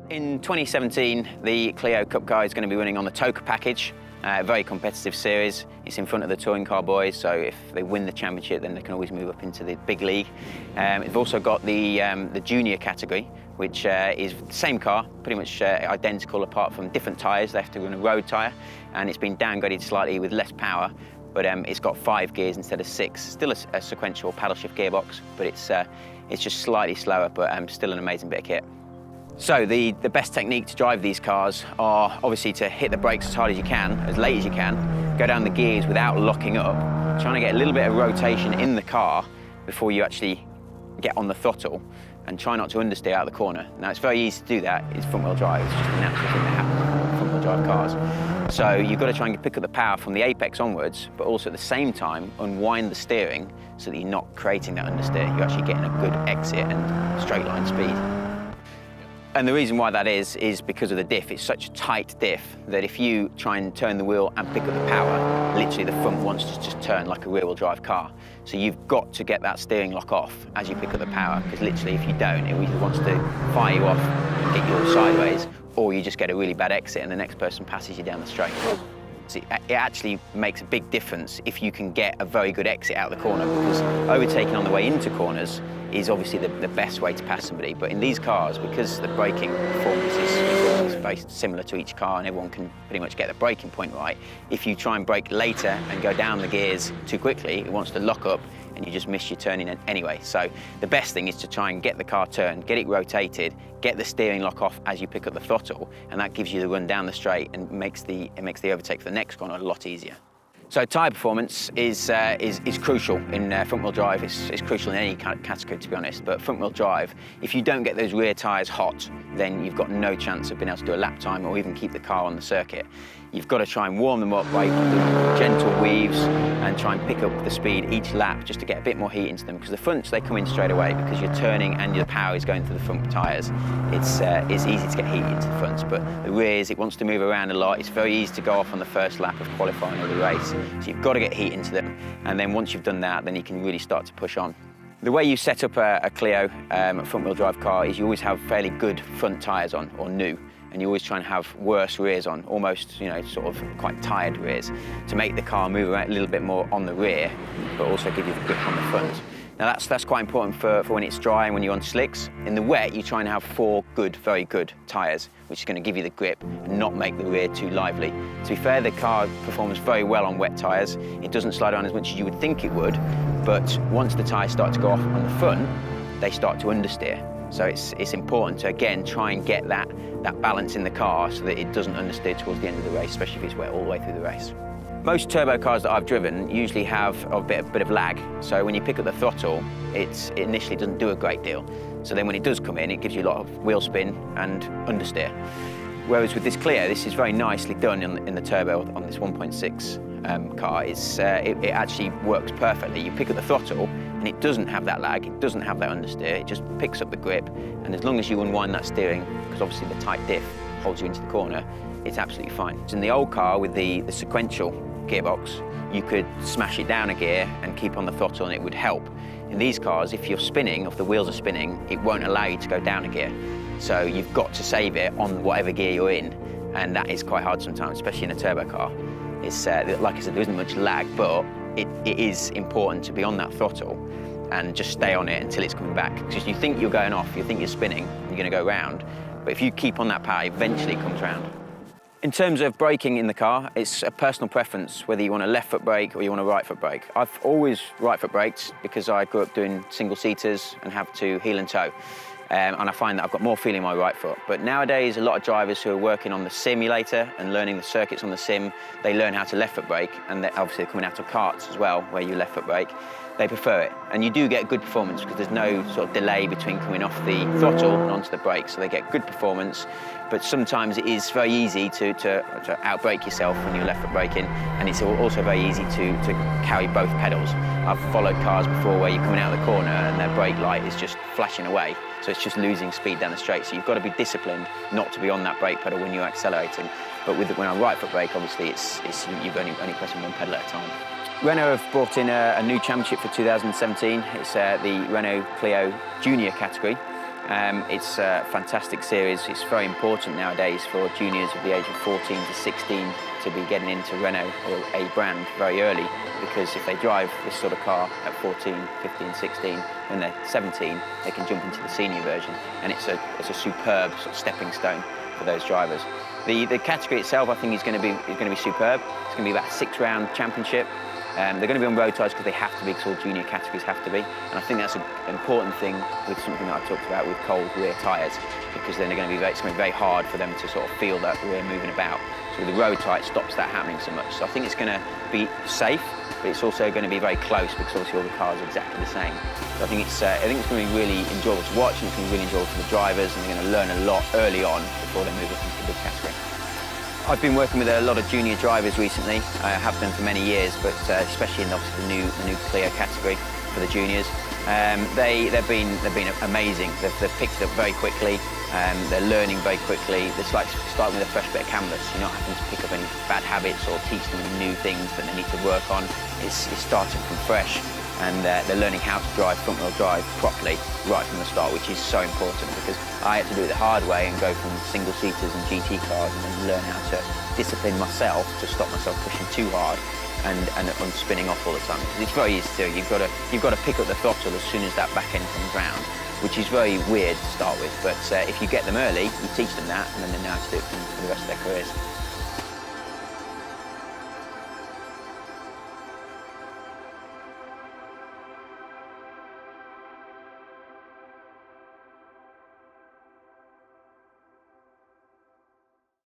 In 2017, the Clio Cup car is going to be running on the TOCA package, a very competitive series. It's in front of the touring car boys, so if they win the championship, then they can always move up into the big league. We've also got the junior category, which is the same car, pretty much identical apart from different tyres. They have to run a road tyre, and it's been downgraded slightly with less power, but it's got 5 gears instead of 6. Still a sequential paddle shift gearbox, but it's just slightly slower, but still an amazing bit of kit. So the best technique to drive these cars are obviously to hit the brakes as hard as you can, as late as you can, go down the gears without locking up, trying to get a little bit of rotation in the car before you actually get on the throttle, and try not to understeer out of the corner. Now, it's very easy to do that. It's front-wheel drive. It's just a natural thing that happens with front-wheel drive cars. So you've got to try and pick up the power from the apex onwards, but also at the same time unwind the steering so that you're not creating that understeer. You're actually getting a good exit and straight line speed. And the reason why that is because of the diff. It's such a tight diff that if you try and turn the wheel and pick up the power, literally the front wants to just turn like a rear-wheel drive car. So you've got to get that steering lock off as you pick up the power, because literally if you don't, it either wants to fire you off and get you all sideways, or you just get a really bad exit and the next person passes you down the straight. So it actually makes a big difference if you can get a very good exit out of the corner, because overtaking on the way into corners is obviously the best way to pass somebody. But in these cars, because the braking performance is very similar to each car and everyone can pretty much get the braking point right, if you try and brake later and go down the gears too quickly, it wants to lock up and you just miss your turning anyway. So the best thing is to try and get the car turned, get it rotated, get the steering lock off as you pick up the throttle, and that gives you the run down the straight and makes the overtake for the next corner a lot easier. So tyre performance is crucial in front-wheel drive. It's crucial in any category, to be honest. But front-wheel drive, if you don't get those rear tyres hot, then you've got no chance of being able to do a lap time or even keep the car on the circuit. You've got to try and warm them up by doing gentle weaves and try and pick up the speed each lap just to get a bit more heat into them, because the fronts, they come in straight away because you're turning and your power is going through the front tyres. It's easy to get heat into the fronts, but the rears, it wants to move around a lot. It's very easy to go off on the first lap of qualifying or the race. So you've got to get heat into them, and then once you've done that, then you can really start to push on. The way you set up a Clio front-wheel drive car is you always have fairly good front tyres on, or new, and you always try and have worse rears on, almost, sort of quite tired rears, to make the car move around a little bit more on the rear, but also give you the grip on the front. Now that's quite important for when it's dry and when you're on slicks. In the wet, you try and have 4 good, very good tyres, which is going to give you the grip and not make the rear too lively. To be fair, the car performs very well on wet tyres. It doesn't slide around as much as you would think it would, but once the tyres start to go off on the front, they start to understeer. So it's important to, again, try and get that balance in the car so that it doesn't understeer towards the end of the race, especially if it's wet all the way through the race. Most turbo cars that I've driven usually have a bit of lag. So when you pick up the throttle, it initially doesn't do a great deal. So then when it does come in, it gives you a lot of wheel spin and understeer. Whereas with this Clio, this is very nicely done in the turbo on this 1.6 car. It actually works perfectly. You pick up the throttle and it doesn't have that lag, it doesn't have that understeer, it just picks up the grip, and as long as you unwind that steering, because obviously the tight diff holds you into the corner, it's absolutely fine. In the old car with the sequential gearbox, you could smash it down a gear and keep on the throttle and it would help. In these cars, if you're spinning, if the wheels are spinning, it won't allow you to go down a gear. So you've got to save it on whatever gear you're in, and that is quite hard sometimes, especially in a turbo car. It's like I said, there isn't much lag, but it is important to be on that throttle and just stay on it until it's coming back. Because you think you're going off, you think you're spinning, you're going to go round, but if you keep on that power, eventually it comes round. In terms of braking in the car, it's a personal preference whether you want a left foot brake or you want a right foot brake. I've always right foot braked because I grew up doing single seaters and have to heel and toe. And I find that I've got more feel in my right foot. But nowadays, a lot of drivers who are working on the simulator and learning the circuits on the sim, they learn how to left foot brake, and obviously they're coming out of karts as well, where you left foot brake. They prefer it. And you do get good performance because there's no sort of delay between coming off the throttle and onto the brake, so they get good performance. But sometimes it is very easy to outbrake yourself when you're left foot braking, and it's also very easy to carry both pedals. I've followed cars before where you're coming out of the corner and their brake light is just flashing away, so it's just losing speed down the straight. So you've got to be disciplined not to be on that brake pedal when you're accelerating. But when I right foot brake, obviously you're only pressing one pedal at a time. Renault have brought in a new championship for 2017. It's the Renault Clio Junior category. It's a fantastic series. It's very important nowadays for juniors of the age of 14 to 16 to be getting into Renault or a brand very early, because if they drive this sort of car at 14, 15, 16, when they're 17, they can jump into the senior version, and it's a superb sort of stepping stone for those drivers. The category itself, I think, is going to be superb. It's going to be about a 6-round championship. They're going to be on road tyres because they have to be, because all junior categories have to be. And I think that's an important thing with something that I talked about with cold rear tyres, because then it's going to be very hard for them to sort of feel that we're moving about. So with the road tyre, it stops that happening so much. So I think it's going to be safe, but it's also going to be very close, because obviously all the cars are exactly the same. So I think it's going to be really enjoyable to watch, and it's going to be really enjoyable for the drivers, and they're going to learn a lot early on before they move up into the big category. I've been working with a lot of junior drivers recently. I have done for many years, but especially in obviously the new Clio category for the juniors. They've been amazing. They've picked it up very quickly. They're learning very quickly. It's like starting with a fresh bit of canvas. You're not having to pick up any bad habits or teach them new things that they need to work on. It's starting from fresh, and they're learning how to drive front-wheel drive properly right from the start, which is so important, because I had to do it the hard way and go from single-seaters and GT cars and then learn how to discipline myself to stop myself pushing too hard and spinning off all the time. Because it's very easy to do. You've got to pick up the throttle as soon as that back end comes round, which is very weird to start with. But if you get them early, you teach them that, and then they know how to do it for the rest of their careers.